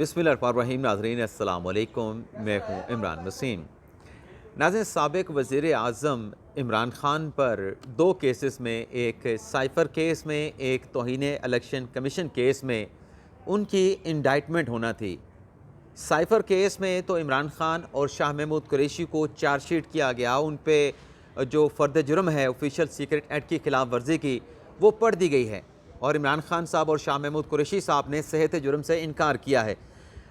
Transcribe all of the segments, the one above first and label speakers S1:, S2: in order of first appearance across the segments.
S1: बिस्मिल्लाहिर्रहमानिर्रहीम। नाज़रीन अस्सलाम वालेकुम, मैं हूँ इमरान वसीम। नाज़रीन, साबिक़ वज़ीर आज़म इमरान ख़ान पर दो केसेस में, एक साइफ़र केस में, एक तौहीन इलेक्शन कमीशन केस में उनकी इंडाइटमेंट होना थी। साइफ़र केस में तो इमरान ख़ान और शाह महमूद कुरैशी को चार्जशीट किया गया, उन पे जो फ़र्द जुर्म है ऑफिशियल सीक्रेट एक्ट की खिलाफ वर्जी की वो पढ़ दी गई है और इमरान ख़ान साहब और शाह महमूद कुरैशी साहब ने सेहत जुर्म से इनकार किया है।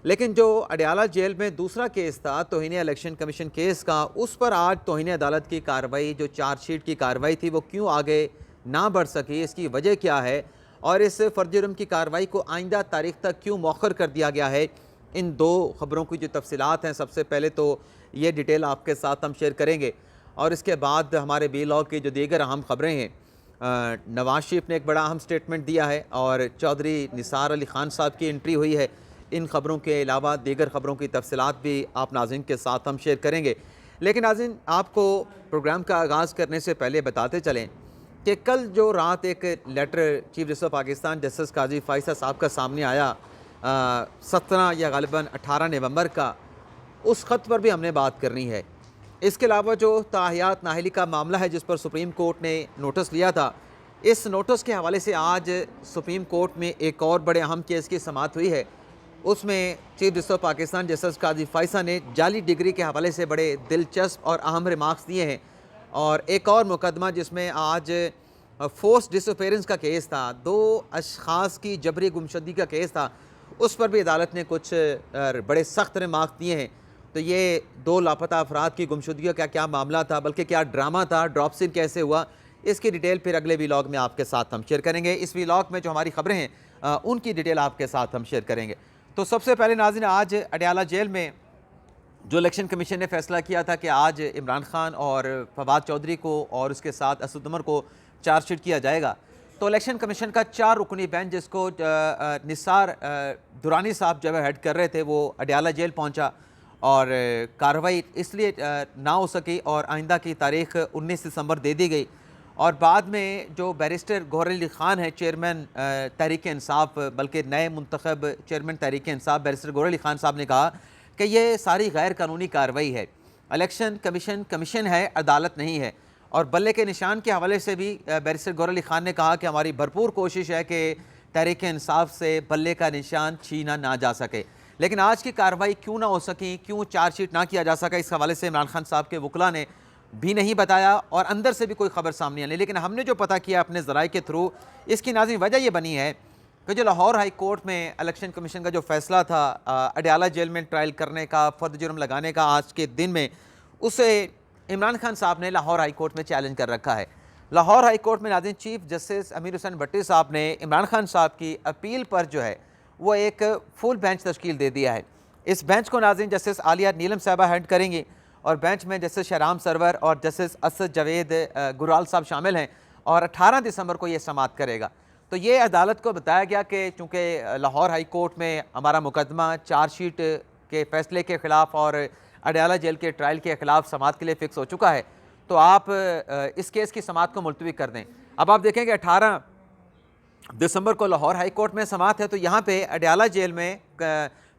S1: लेकिन जो अडयाला जेल में दूसरा केस था तौहीन इलेक्शन कमीशन केस का, उस पर आज तौहीन अदालत की कार्रवाई, जो चार्जशीट की कार्रवाई थी, वो क्यों आगे ना बढ़ सकी, इसकी वजह क्या है और इस फ़र्द जुर्म की कार्रवाई को आइंदा तारीख तक क्यों मौखर कर दिया गया है, इन दो ख़बरों की जो तफसीलात हैं, सबसे पहले तो ये डिटेल आपके साथ हम शेयर करेंगे और इसके बाद हमारे बी लॉग की जो दीगर अहम ख़बरें हैं। नवाज शरीफ ने एक बड़ा अहम स्टेटमेंट दिया है और चौधरी निसार अली ख़ान साहब की एंट्री हुई है। इन ख़बरों के अलावा दीगर ख़बरों की तफसीलात भी आप नाज़रीन के साथ हम शेयर करेंगे। लेकिन नाज़रीन, आपको प्रोग्राम का आगाज़ करने से पहले बताते चलें कि कल जो रात एक letter chief justice of Pakistan justice Qazi Faez साहब का सामने आया 17 या ग़ालिबन 18 नवंबर का, उस ख़त पर भी हमने बात करनी है। इसके अलावा जो ताहियात नाहली का मामला है जिस पर सुप्रीम कोर्ट ने नोटिस लिया था, इस नोटिस के हवाले से आज सुप्रीम कोर्ट में एक और बड़े अहम केस की समाअत हुई है। उसमें chief justice of Pakistan justice Qazi Faez ने जाली डिग्री के हवाले से बड़े दिलचस्प और अहम रिमार्क्स दिए हैं। और एक और मुकदमा जिसमें आज फोर्स डिसअपेरेंस का केस था, दो अशख़ास की जबरी गुमशुदगी का केस था, उस पर भी अदालत ने कुछ बड़े सख्त रिमार्क दिए हैं। तो ये दो लापता अफराद की गुमशुदगी का क्या मामला था, बल्कि क्या ड्रामा था, ड्रॉप सिन कैसे हुआ, इसकी डिटेल फिर अगले व्लॉग में आपके साथ हम शेयर करेंगे। इस व्लॉग में जो हमारी ख़बरें हैं उनकी डिटेल आपके साथ हम शेयर करेंगे। तो सबसे पहले नाज़रीन, आज अडयाला जेल में जो इलेक्शन कमीशन ने फैसला किया था कि आज इमरान ख़ान और फवाद चौधरी को और उसके साथ असद उमर को चार्जशीट किया जाएगा, तो इलेक्शन कमीशन का 4 रुकनी बेंच, जिसको निसार दुरानी साहब जब हेड कर रहे थे, वो अडयाला जेल पहुंचा और कार्रवाई इसलिए ना हो सकी और आइंदा की तारीख 19 दिसंबर दे दी गई। और बाद में जो बैरिस्टर गौहर अली ख़ान है, चेयरमैन तहरीक इंसाफ, बल्कि नए मुंतखब चेयरमैन तहरीक इंसाफ बैरिस्टर गौहर अली ख़ान साहब ने कहा कि ये सारी गैर कानूनी कार्रवाई है, इलेक्शन कमीशन कमीशन है, अदालत नहीं है। और बल्ले के निशान के हवाले से भी बैरिस्टर गौहर अली ख़ान ने कहा कि हमारी भरपूर कोशिश है कि तहरीक इंसाफ से बल्ले का निशान छीना ना जा सके। लेकिन आज की कार्रवाई क्यों ना हो सकी, क्यों चार्जशीट ना किया जा सका, इस हवाले से इमरान खान साहब के वकला ने भी नहीं बताया और अंदर से भी कोई खबर सामने नहीं। लेकिन हमने जो पता किया अपने ज़राए के थ्रू, इसकी नाज़रीन वजह यह बनी है कि जो लाहौर हाई कोर्ट में इलेक्शन कमीशन का जो फैसला था अडयाला जेल में ट्रायल करने का, फ़र्द जुर्म लगाने का आज के दिन में, उसे इमरान खान साहब ने लाहौर हाई कोर्ट में चैलेंज कर रखा है। लाहौर हाई कोर्ट में नाज़रीन चीफ जस्टिस अमीर हुसैन भट्टी साहब ने इमरान खान साहब की अपील पर जो है वो एक फुल बेंच तश्कील दे दिया है। इस बेंच को नाज़रीन जस्टिस आलिया नीलम साहबा हेड करेंगी और बेंच में जस्टिस शहराम सरवर और जस्टिस असद जावेद गुराल साहब शामिल हैं और 18 दिसंबर को ये समाअत करेगा। तो ये अदालत को बताया गया कि चूँकि लाहौर हाई कोर्ट में हमारा मुकदमा चार्जशीट के फैसले के ख़िलाफ़ और अडयाला जेल के ट्रायल के ख़िलाफ़ समाअत के लिए फ़िक्स हो चुका है, तो आप इस केस की समाअत को मुलतवी कर दें। अब आप देखें कि 18 दिसंबर को लाहौर हाई कोर्ट में समाअत है, तो यहाँ पे अडयाला जेल में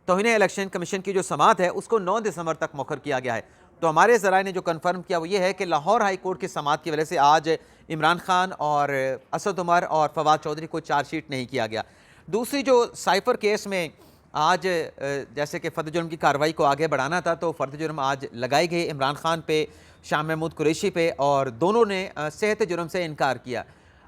S1: तौहीन इलेक्शन कमीशन की जो समाअत है उसको 9 दिसंबर तक मौखर किया गया है। तो हमारे ज़राए ने जो कन्फर्म किया वो ये है कि लाहौर हाई कोर्ट की समाअत की वजह से आज इमरान खान और असद उमर और फवाद चौधरी को चार्जशीट नहीं किया गया। दूसरी जो साइफ़र केस में आज जैसे कि फ़र्द जुर्म की कार्रवाई को आगे बढ़ाना था, तो फ़र्द जुर्म आज लगाई गई इमरान खान पे, शाह महमूद कुरैशी पे, और दोनों ने सेहत जुर्म से इनकार किया।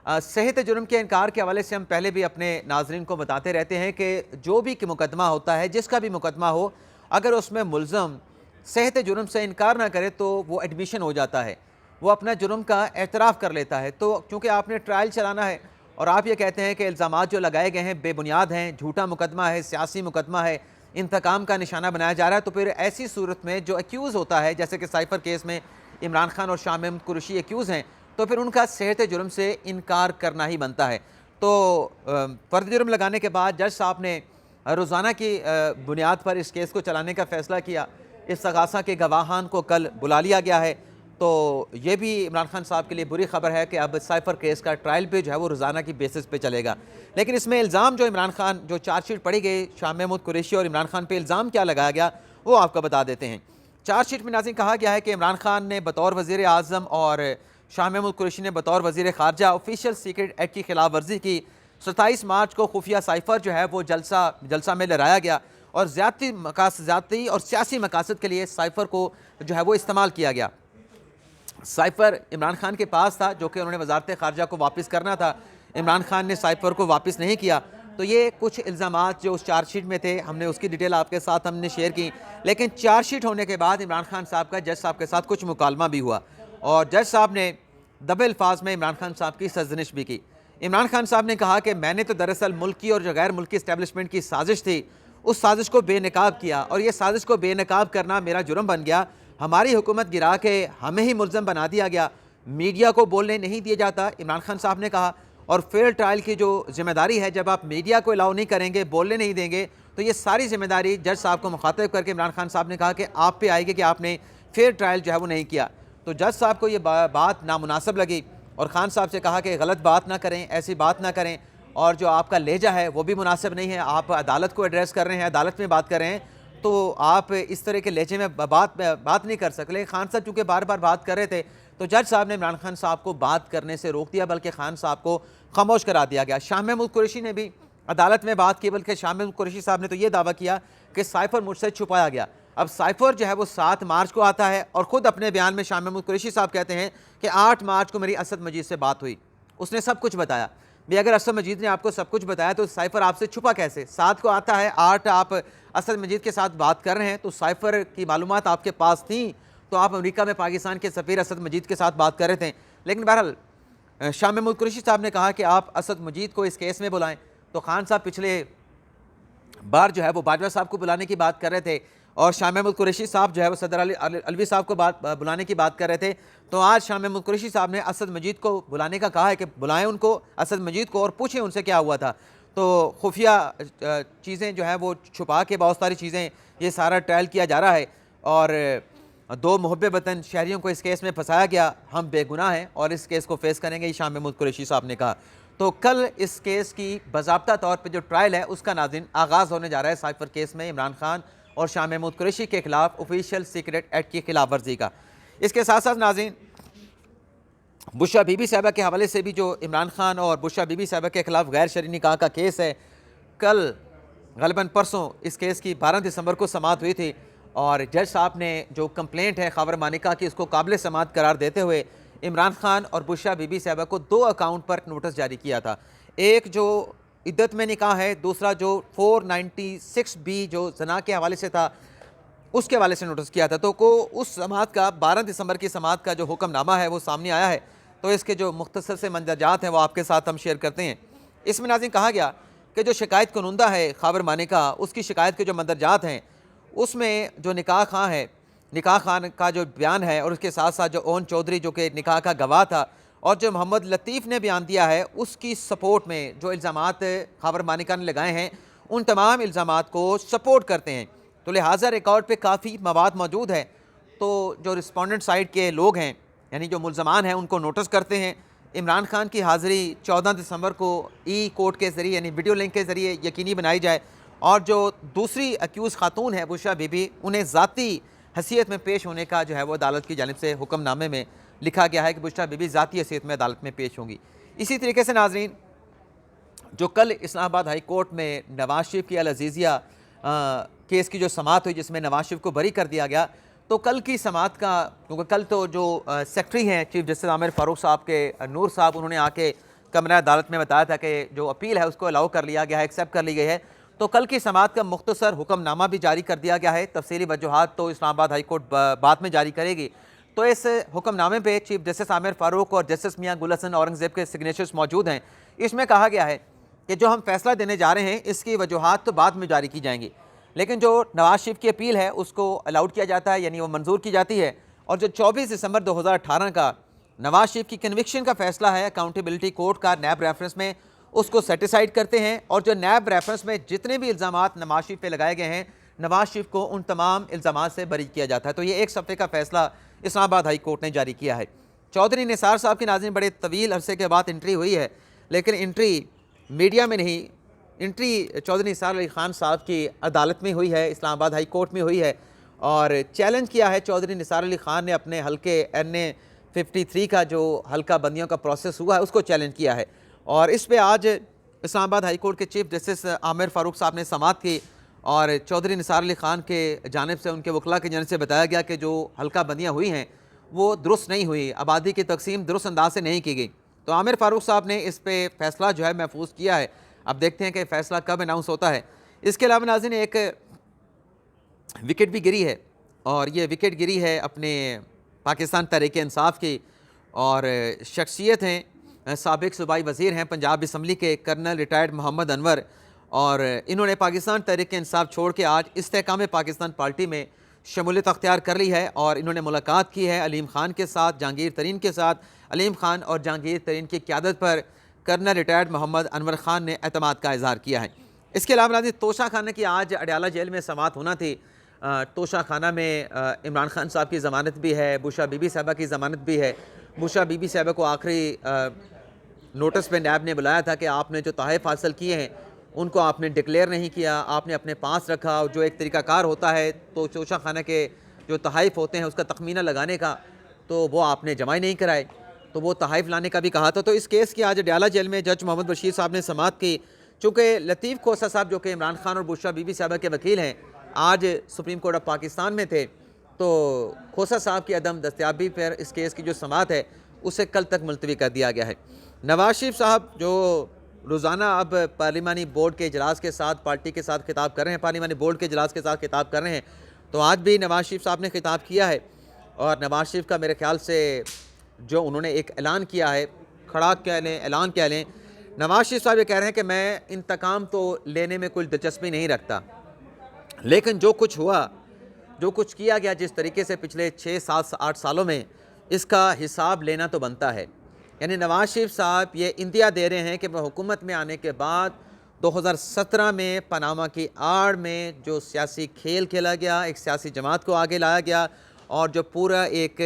S1: सेहत जुर्म के इनकार के हवाले से हम पहले भी अपने नाजरीन को बताते रहते हैं कि जो भी मुकदमा होता है, जिसका भी मुकदमा हो, अगर उसमें मुल्ज़म सेहत जुर्म से इनकार ना करे तो वो एडमिशन हो जाता है, वो अपना जुर्म का एतराफ़ कर लेता है। तो क्योंकि आपने ट्रायल चलाना है और आप ये कहते हैं कि इल्ज़ामात जो लगाए गए हैं बेबुनियाद हैं, झूठा मुकदमा है, सियासी मुकदमा है, इंतकाम का निशाना बनाया जा रहा है, तो फिर ऐसी सूरत में जो एक्यूज़ होता है, जैसे कि साइफ़र केस में इमरान खान और शाह महमूद कुरैशी एक्यूज़ हैं, तो फिर उनका सेहत जुर्म से इनकार करना ही बनता है। तो फ़र्द जुर्म लगाने के बाद जज साहब ने रोज़ाना की बुनियाद पर इस केस को चलाने का फ़ैसला किया। इस तगासा के गवाहान को कल बुला लिया गया है। तो ये भी इमरान खान साहब के लिए बुरी खबर है कि अब साइफर केस का ट्रायल पे जो है वो रोज़ाना की बेसिस पे चलेगा। लेकिन इसमें इल्ज़ाम जो इमरान खान जो चार्जशीट पढ़ी गई, शाह महमूद कुरैशी और इमरान खान पे इल्ज़ाम क्या लगाया गया वो आपको बता देते हैं। चार्जशीट में नाज़रीन कहा गया है कि इमरान खान ने बतौर वज़ीर आज़म और शाह महमूद कुरैशी ने बतौर वज़ीर ख़ारजा ऑफिशियल सीक्रेट एक्ट की खिलाफ वर्जी की। 27 मार्च को खुफिया साइफर जो है वो जलसा में लहराया गया और ज़्यादती और सियासी मकासद के लिए साइफर को जो है वो इस्तेमाल किया गया। साइफर इमरान खान के पास था जो कि उन्होंने वजारत ख़ारजा को वापस करना था। इमरान खान ने साइफर को वापस नहीं किया। तो ये कुछ इल्ज़ामात जो उस चार्जशीट में थे, हमने उसकी डिटेल आपके साथ हमने शेयर की। लेकिन चार्जशीट होने के बाद इमरान खान साहब का जज साहब के साथ कुछ मुकालमा भी हुआ और जज साहब ने दबे अल्फाज में इमरान खान साहब की सरजनिश भी की। इमरान खान साहब ने कहा कि मैंने तो दरअसल मुल्की और जो गैर मुल्की इस्टेब्लिशमेंट की साजिश थी, उस साजिश को बेनकाब किया और ये साजिश को बेनकाब करना मेरा जुर्म बन गया। हमारी हुकूमत गिरा के हमें ही मुल्ज़म बना दिया गया, मीडिया को बोलने नहीं दिया जाता, इमरान खान साहब ने कहा। और फेयर ट्रायल की जो जिम्मेदारी है, जब आप मीडिया को अलाउ नहीं करेंगे, बोलने नहीं देंगे, तो ये सारी जिम्मेदारी जज साहब को मुखातिब करके इमरान खान साहब ने कहा कि आप पे आएगी कि आपने फेयर ट्रायल जो है वो नहीं किया। तो जज साहब को ये बात नामुनासिब लगी और खान साहब से कहा कि गलत बात ना करें, ऐसी बात ना करें, और जो आपका लहजा है वो भी मुनासिब नहीं है। आप अदालत को एड्रेस कर रहे हैं, अदालत में बात कर रहे हैं, तो आप इस तरह के लहजे में बात नहीं कर सकते। लेकिन खान साहब चूँकि बार बार बात कर रहे थे तो जज साहब ने इमरान खान साहब को बात करने से रोक दिया, बल्कि खान साहब को खामोश करा दिया गया। शाह महमूद कुरैशी ने भी अदालत में बात की, बल्कि शाह महमूद कुरैशी साहब ने तो ये दावा किया कि साइफर मुझसे छुपाया गया। अब साइफर जो है वो 7 मार्च को आता है और ख़ुद अपने बयान में शाह महमूद कुरैशी साहब कहते हैं कि 8 मार्च को मेरी असद मजीद से बात हुई, उसने सब कुछ बताया। भाई अगर असद मजीद ने आपको सब कुछ बताया तो साइफर आपसे छुपा कैसे? 7 को आता है, 8 आप असद मजीद के साथ बात कर रहे हैं, तो साइफर की मालूमात आपके पास थी, तो आप अमेरिका में पाकिस्तान के सफ़ीर असद मजीद के साथ बात कर रहे थे। लेकिन बहरहाल शाह महमूद कुरैशी साहब ने कहा कि आप असद मजीद को इस केस में बुलाएं। तो खान साहब पिछले बार जो है वो बाजवा साहब को बुलाने की बात कर रहे थे और शाह महमूद कुरैशी साहब जो है वो सदर अलवी साहब को बुलाने की बात कर रहे थे। तो आज शाह महमूद कुरैशी साहब ने असद मजीद को बुलाने का कहा है कि बुलाएं उनको, असद मजीद को, और पूछें उनसे क्या हुआ था। तो खुफिया चीज़ें जो है वो छुपा के बहुत सारी चीज़ें ये सारा ट्रायल किया जा रहा है और 2 मुहब्बे वतन शहरियों को इस केस में फंसाया गया। हम बेगुनाह हैं और इस केस को फेस करेंगे, ये शाह महमूद कुरैशी साहब ने कहा। तो कल इस केस की बाज़ाब्ता तौर पे जो ट्रायल है उसका नाज़रीन आगाज़ होने जा रहा है साइफर केस में इमरान खान और शाह महमूद कुरैशी के खिलाफ ऑफिशियल सीक्रेट एक्ट की खिलाफ वर्जी का। इसके साथ साथ नाज़रीन बुशरा बीबी साहिबा के हवाले से भी जो इमरान खान और बुशरा बीबी साहिबा के खिलाफ गैर शरई निकाह का केस है, कल गलबन परसों इस केस की 12 दिसंबर को समाअत हुई थी और जज साहब ने जो कंप्लेंट है खबर मानिका की उसको काबिल समाअत करार देते हुए इमरान खान और बुशरा बीबी साहिबा को 2 अकाउंट पर नोटिस जारी किया था। एक जो इद्दत में निकाह है, दूसरा जो 496B जो जना के हवाले से था उसके हवाले से नोटिस किया था। तो को उस समाअत का 12 दिसंबर की समाअत का जो हुक्मनामा है वो सामने आया है। तो इसके जो मुख्तसर से मंदरजात हैं वो आपके साथ हम शेयर करते हैं। इसमें नाज़रीन कहा गया कि जो शिकायत कानूनदा है खबर मानिका, उसकी शिकायत के जो मंदरजात हैं उसमें जो निकाह खां है, निकाह खान का जो बयान है और उसके साथ साथ जो ओन चौधरी जो कि निकाह का गवाह था और जो मोहम्मद लतीफ़ ने बयान दिया है उसकी सपोर्ट में जो इल्ज़ामात खबर मानिका ने लगाए हैं उन तमाम इल्ज़ामात को सपोर्ट करते हैं। तो लिहाजा रिकॉर्ड पे काफ़ी मवाद मौजूद है। तो जो रिस्पोंडेंट साइड के लोग हैं यानी जो मुल्ज़मान हैं उनको नोटिस करते हैं। इमरान खान की हाज़िरी 14 दिसंबर को ई कोर्ट के ज़रिए यानी वीडियो लिंक के ज़रिए यकीनी बनाई जाए और जो दूसरी अक्यूज़ खातून है बुशरा बीबी, उन्हें ज़ाती हैसियत में पेश होने का जो है वो अदालत की जानिब से हुक्मनामे में लिखा गया है कि बुशरा बीबी ज़ाती हैसियत में अदालत में पेश होंगी। इसी तरीके से नाज़रीन जो कल इस्लामाबाद हाई कोर्ट में नवाज शरीफ की अल अज़ीज़िया केस की जो समाअत हुई जिसमें नवाज शरीफ को बरी कर दिया गया, तो कल की समाअत का, क्योंकि कल तो जो सेक्रेटरी हैं चीफ जस्टिस आमिर फ़ारूक साहब के नूर साहब, उन्होंने आके कमरा अदालत में बताया था कि जो अपील है उसको अलाउ कर लिया गया है, एक्सेप्ट कर ली गई है। तो कल की समाअत का मुख्तसर हुक्मनामा भी जारी कर दिया गया है। तफसीली वजूहात तो इस्लामाबाद हाई कोर्ट बाद में जारी करेगी। तो इस हुक्मनामे पे चीफ जस्टिस आमिर फ़ारूक और जस्टिस मियां गुल हसन औरंगज़ेब के सिग्नेचर्स मौजूद हैं। इसमें कहा गया है कि जो हम फैसला देने जा रहे हैं इसकी वजूहात तो बाद में जारी की जाएंगी, लेकिन जो नवाज शरीफ की अपील है उसको अलाउड किया जाता है, यानी वो मंजूर की जाती है। और जो 24 दिसंबर 2018 का नवाज शरीफ की कन्विक्शन का फैसला है अकाउंटेबिलिटी कोर्ट का नैब रेफरेंस में, उसको सेटिसाइड करते हैं और जो नैब रेफरेंस में जितने भी इल्ज़ामात नवाज शरीफ पे लगाए गए हैं, नवाज शरीफ को उन तमाम इल्ज़ामात से बरी किया जाता है। तो ये एक सफ़े का फैसला इस्लामाबाद हाई कोर्ट ने जारी किया है। चौधरी निसार साहब की नाज़रीन बड़े तवील अरसे के बाद एंट्री हुई है, लेकिन एंट्री मीडिया में नहीं, एंट्री चौधरी निसार अली ख़ान साहब की अदालत में हुई है, इस्लामाबाद हाई कोर्ट में हुई है। और चैलेंज किया है चौधरी निसार अली ख़ान ने अपने हल्के NA 53 का जो हल्का बंदियों का प्रोसेस हुआ है उसको चैलेंज किया है। और इस पे आज इस्लामाबाद हाई कोर्ट के चीफ जस्टिस आमिर फ़ारूक साहब ने समाअत की और चौधरी निसार अली ख़ान के जानिब से, उनके वकला की जानिब से बताया गया कि जो हल्का बंदियाँ हुई हैं वो दुरुस्त नहीं हुई, आबादी की तकसीम दुरुस्त अंदाज से नहीं की गई। तो आमिर फ़ारूक साहब ने इस पर फ़ैसला जो है महफूज किया है। अब देखते हैं कि फ़ैसला कब अनाउंस होता है। इसके अलावा नाज़रीन एक विकेट भी गिरी है, और ये विकेट गिरी है अपने पाकिस्तान तहरीक इंसाफ की, और शख्सियत हैं साबिक़ सूबाई वज़ीर हैं पंजाब असम्बली के कर्नल रिटायर्ड मोहम्मद अनवर, और इन्होंने पाकिस्तान तहरीक इंसाफ छोड़ के आज इस्तेहकाम पाकिस्तान पार्टी में शमूलियत अख्तियार कर ली है। और इन्होंने मुलाकात की है अलीम ख़ान के साथ, जहांगीर तरीन के साथ। अलीम ख़ान और जहांगीर तरीन की क़यादत पर कर्नल रिटायर्ड मोहम्मद अनवर ख़ान ने एतमाद का इज़हार किया है। इसके अलावा नाज़रीन तोशा खाना की आज अडयाला जेल में समाअत होना थी। तोशा खाना में इमरान खान साहब की ज़मानत भी है, बुशा बीबी साहबा की ज़मानत भी है। बुशा बीबी साहबा को आखिरी नोटिस पे नैब ने बुलाया था कि आपने जो तहफ़ हासिल किए हैं उनको आपने डिक्लेयर नहीं किया, आपने अपने पास रखा, और जो एक तरीक़ाकार होता है तो तोशा खाना के जो तहफ़ होते हैं उसका तखमीना लगाने का, तो वो आपने जमा ही नहीं कराए, तो वो तहफ़ लाने का भी कहा था। तो इस केस की आज अडयाला जेल में जज मोहम्मद बशीर साहब ने समाअत की। चूँकि लतीफ़ खोसा साहब जो कि इमरान खान और बुशरा बीबी साहबा के वकील हैं, आज सुप्रीम कोर्ट ऑफ पाकिस्तान में थे, तो खोसा साहब की अदम दस्तयाबी पर इस केस की जो समाअत है उसे कल तक मुलतवी कर दिया गया है। नवाज शरीफ साहब जो रोज़ाना अब पार्लिमानी बोर्ड के इजलास के साथ पार्टी के साथ खिताब कर रहे हैं, पार्लिमानी बोर्ड के इजलास के साथ खिताब कर रहे हैं, तो आज भी नवाज शरीफ साहब ने खिताब किया है। और नवाज शरीफ का मेरे ख्याल से जो उन्होंने एक ऐलान किया है, खड़ा कह लें, ऐलान कह लें, नवाज शरीफ साहब ये कह रहे हैं कि मैं इंतकाम तो लेने में कोई दिलचस्पी नहीं रखता, लेकिन जो कुछ हुआ, जो कुछ किया गया जिस तरीके से पिछले 6, 7, 8 सालों में, इसका हिसाब लेना तो बनता है। यानी नवाज शरीफ साहब ये इंदिया दे रहे हैं कि वह हुकूमत में आने के बाद 2017 में पनामा की आड़ में जो सियासी खेल खेला गया, एक सियासी जमात को आगे लाया गया, और जो पूरा एक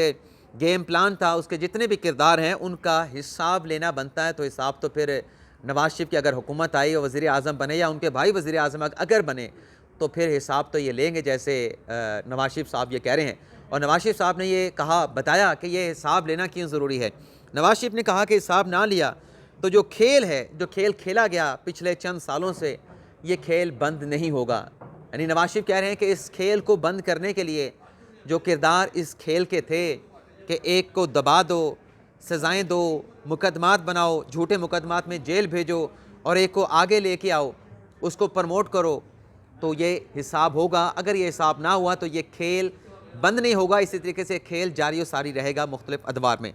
S1: गेम प्लान था उसके जितने भी किरदार हैं उनका हिसाब लेना बनता है। तो हिसाब तो फिर नवाज शरीफ की अगर हुकूमत आई और वज़ीर आज़म बने या उनके भाई वज़ीर आज़म अगर बने तो फिर हिसाब तो ये लेंगे, जैसे नवाज शरीफ साहब ये कह रहे हैं। और नवाज शरीफ साहब ने ये कहा, बताया कि ये हिसाब लेना क्यों ज़रूरी है। नवाज शरीफ ने कहा कि हिसाब ना लिया तो जो खेल है, जो खेल खेला गया पिछले चंद सालों से, ये खेल बंद नहीं होगा। यानी नवाज शरीफ कह रहे हैं कि इस खेल को बंद करने के लिए जो किरदार इस खेल के थे कि एक को दबा दो, सज़ाएँ दो, मुकदमात बनाओ, झूठे मुकदमात में जेल भेजो, और एक को आगे लेके आओ, उसको प्रमोट करो, तो ये हिसाब होगा। अगर ये हिसाब ना हुआ तो ये खेल बंद नहीं होगा, इसी तरीके से खेल जारी व सारी रहेगा मुख्तलिफ अदवार में।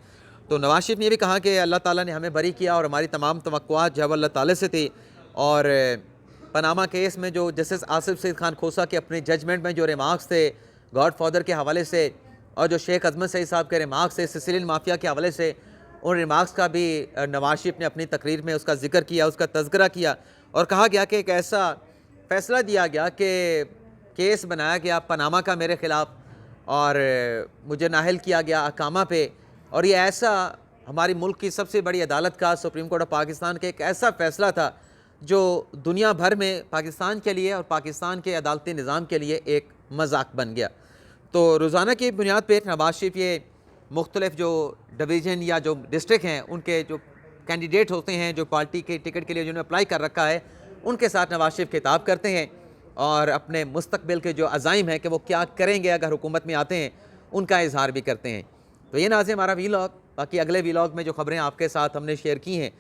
S1: तो नवाज शरीफ ने भी कहा कि अल्लाह ताला ने हमें बरी किया और हमारी तमाम तवक्कुआत जो अल्लाह ताला से थी। और पनामा केस में जो जस्टिस आसिफ सईद खान खोसा के अपने जजमेंट में जो रिमार्क्स थे गॉड फादर के हवाले से, और जो शेख अजमत सईद साहब के रिमार्क्स थे सिसिलियन माफिया के हवाले से, उन रिमार्क्स का भी नवाज शरीफ ने अपनी तकरीर में उसका जिक्र किया, उसका तज़किरा किया, और कहा गया कि एक ऐसा फ़ैसला दिया गया कि केस बनाया गया पनामा का मेरे ख़िलाफ़, और मुझे नाहल किया गया अकामा पे, और ये ऐसा हमारी मुल्क की सबसे बड़ी अदालत का, सुप्रीम कोर्ट ऑफ पाकिस्तान के एक ऐसा फ़ैसला था जो दुनिया भर में पाकिस्तान के लिए और पाकिस्तान के अदालती निज़ाम के लिए एक मजाक बन गया। तो रोज़ाना की बुनियाद पर नवाज शरीफ ये मुख्तलिफ जो डिवीज़न या जो डिस्ट्रिक्ट हैं उनके जो कैंडिडेट होते हैं, जो पार्टी के टिकट के लिए जिन्होंने अप्लाई कर रखा है, उनके साथ नवाज शरीफ खिताब करते हैं और अपने मुस्तकबिल के जो अज़ाइम हैं कि वो क्या करेंगे अगर हुकूमत में आते हैं, उनका इजहार भी करते हैं। तो ये नाज़रीन हमारा वीलॉग, बाकी अगले वीलॉग में जो खबरें आपके साथ हमने शेयर की हैं,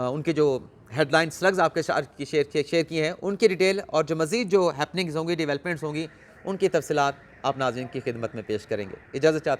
S1: उनके जो हेडलाइन स्लग्स आपके साथ शेयर की हैं, उनकी डिटेल और जो मज़ीद जो हैपनिंग्स होंगी, डेवलपमेंट्स होंगी, उनकी तफसीलात आप नाज़रीन की खिदमत में पेश करेंगे। इजाज़त चाहते